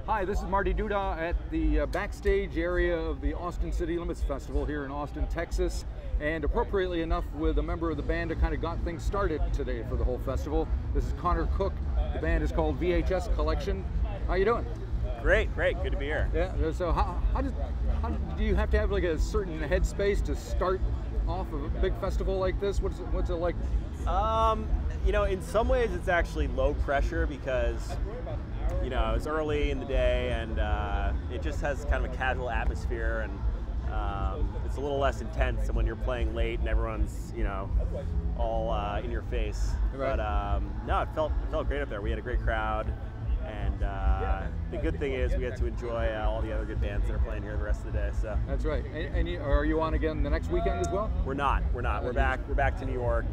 Hi, this is Marty Duda at the backstage area of the Austin City Limits Festival here in Austin, Texas. And appropriately enough, with a member of the band that kind of got things started today for the whole festival. This is Conor Cook. The band is called VHS Collection. How you doing? Great, good to be here. Yeah, so how do you have to have like a certain headspace to start off of a big festival like this? What's it like? You know, in some ways it's actually low pressure because, you know, it's early in the day and it just has kind of a casual atmosphere, and it's a little less intense than when you're playing late and everyone's, you know, all in your face. Right. But no, it felt great up there. We had a great crowd, and the good thing is we get to enjoy all the other good bands that are playing here the rest of the day. So that's right. And are you on again the next weekend as well? We're not. We're back to New York.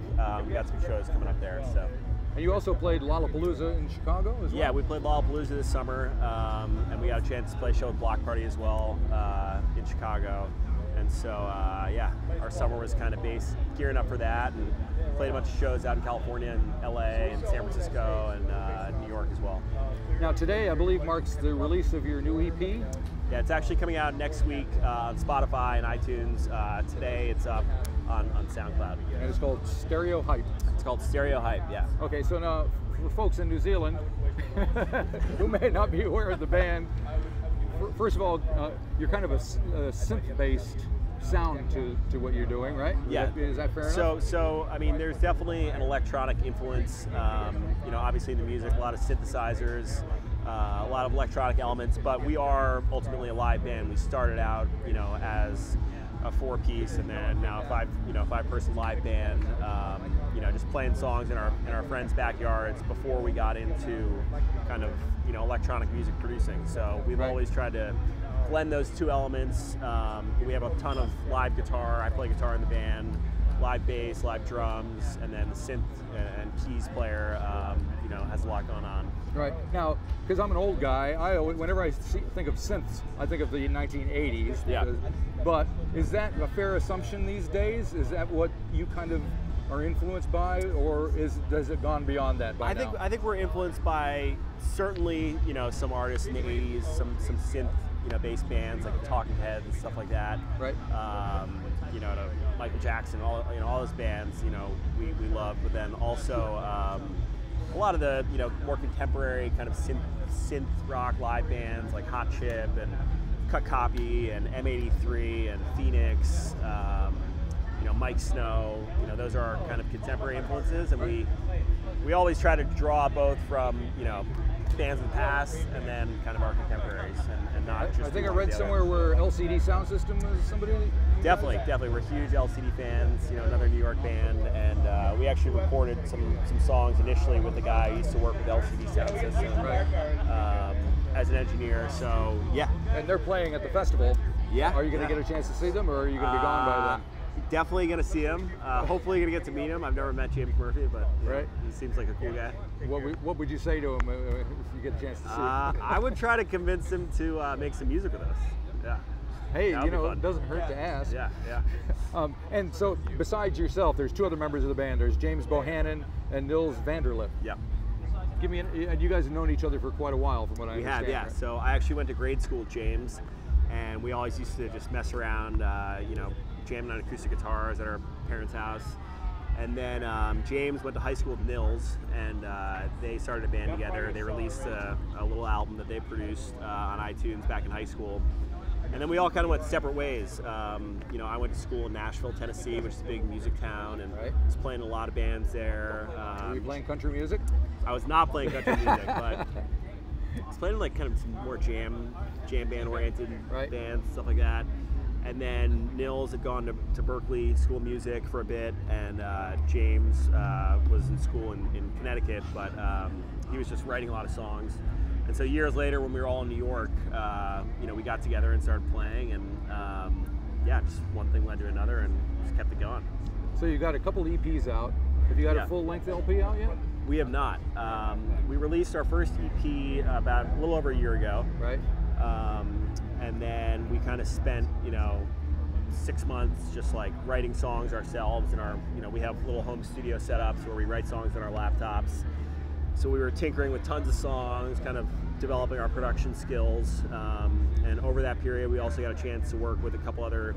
We got some shows coming up there. So. And you also played Lollapalooza in Chicago as well? Yeah, we played Lollapalooza this summer, and we got a chance to play a show with Block Party as well in Chicago. And so, yeah, our summer was kind of gearing up for that, and played a bunch of shows out in California and LA and San Francisco and New York as well. Now today, I believe, marks the release of your new EP. Yeah, it's actually coming out next week on Spotify and iTunes. Today it's up on SoundCloud. And it's called Stereo Hype. It's called Stereo Hype, yeah. Okay, so now for folks in New Zealand who may not be aware of the band, first of all, you're kind of a synth-based sound to what you're doing, right? Yeah. Is that fair enough? So I mean, there's definitely an electronic influence. You know, obviously in the music, a lot of synthesizers, a lot of electronic elements, but we are ultimately a live band. We started out, you know, as a four-piece, and then now a five-person live band. You know, just playing songs in our friends' backyards before we got into kind of, you know, electronic music producing. So we've always tried to blend those two elements. We have a ton of live guitar. I play guitar in the band, live bass, live drums, and then the synth and keys player, you know, has a lot going on. Right. Now, because I'm an old guy, whenever I think of synths, I think of the 1980s. Yeah. But is that a fair assumption these days? Is that what you kind of are influenced by, or has it gone beyond that by now? I think we're influenced by certainly, you know, some artists in the 80s, some synth, you know, bass bands like the Talking Heads and stuff like that. Right. You know, to Michael Jackson, all those bands, you know, we love. But then also a lot of the, you know, more contemporary kind of synth rock live bands like Hot Chip and Cut Copy and M83 and Phoenix. You know, Mike Snow. You know, those are our kind of contemporary influences, and we always try to draw both from, you know, bands in the past and then kind of our contemporaries, and not just. I think I read somewhere where LCD Sound System was somebody. Definitely. We're huge LCD fans. You know, another New York band, and we actually recorded some songs initially with the guy who used to work with LCD Sound System as an engineer. So yeah. And they're playing at the festival. Yeah. Are you going to get a chance to see them, or are you going to be gone by then? Definitely going to see him. Hopefully going to get to meet him. I've never met James Murphy, but right. He seems like a cool guy. What would you say to him if you get a chance to see him? I would try to convince him to make some music with us. Yeah. Hey, you know, it doesn't hurt to ask. Yeah. And so, besides yourself, there's two other members of the band. There's James Bohannon and Nils Vanderlip. Yeah. And you guys have known each other for quite a while, from what I understand. We have, yeah. Right? So I actually went to grade school with James, and we always used to just mess around, you know, jamming on acoustic guitars at our parents' house. And then James went to high school with Nils, and they started a band together. They released a little album that they produced on iTunes back in high school. And then we all kind of went separate ways. You know, I went to school in Nashville, Tennessee, which is a big music town, and was playing a lot of bands there. Were you playing country music? I was not playing country music, but I was playing like kind of some more jam band oriented bands, stuff like that. And then Nils had gone to Berkeley School of Music for a bit, and James was in school in Connecticut, but he was just writing a lot of songs. And so years later, when we were all in New York, you know, we got together and started playing, and yeah, just one thing led to another, and just kept it going. So you got a couple EPs out. Have you got a full-length LP out yet? We have not. We released our first EP about a little over a year ago. Right. And then we kind of spent, you know, 6 months just like writing songs ourselves in our, you know, we have little home studio setups where we write songs on our laptops. So we were tinkering with tons of songs, kind of developing our production skills. And over that period, we also got a chance to work with a couple other,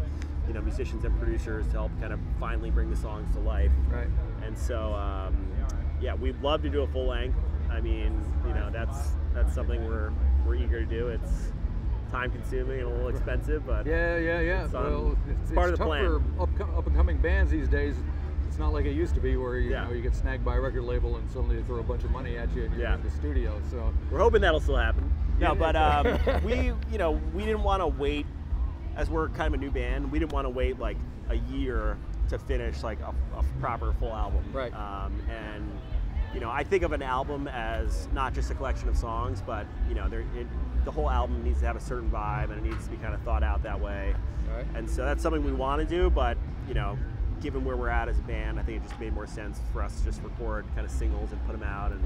musicians and producers to help kind of finally bring the songs to life. Right. And so, yeah, we'd love to do a full length. I mean, that's something we're eager to do. It's time consuming and a little expensive, but yeah. Well, it's part of the tough plan. For up and coming bands these days. It's not like it used to be, where you get snagged by a record label and suddenly they throw a bunch of money at you and you're in the studio. So we're hoping that'll still happen. No, but we didn't want to wait, as we're kind of a new band. We didn't want to wait like a year to finish like a proper full album. Right. And I think of an album as not just a collection of songs, but the whole album needs to have a certain vibe and it needs to be kind of thought out that way. Right. And so that's something we want to do, but given where we're at as a band, I think it just made more sense for us to just record kind of singles and put them out and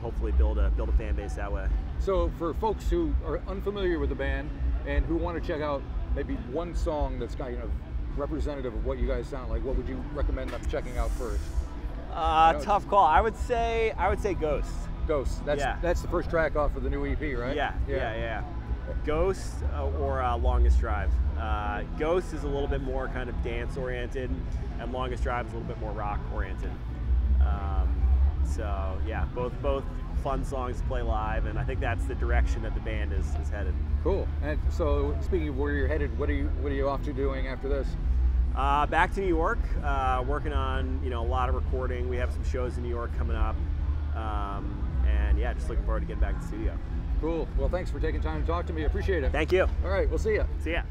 hopefully build a fan base that way. So for folks who are unfamiliar with the band and who want to check out maybe one song that's kind of representative of what you guys sound like, what would you recommend them checking out first? Tough call. I would say Ghost. Ghost. That's the first track off of the new EP, right? Yeah. Ghost or Longest Drive. Ghost is a little bit more kind of dance oriented, and Longest Drive is a little bit more rock oriented. So yeah, both fun songs to play live, and I think that's the direction that the band is headed. Cool. And so speaking of where you're headed, what are you off to doing after this? Back to New York, working on a lot of recording. We have some shows in New York coming up, and yeah, just looking forward to getting back to the studio. Cool. Well, thanks for taking time to talk to me. I appreciate it. Thank you. All right, we'll see ya. See ya.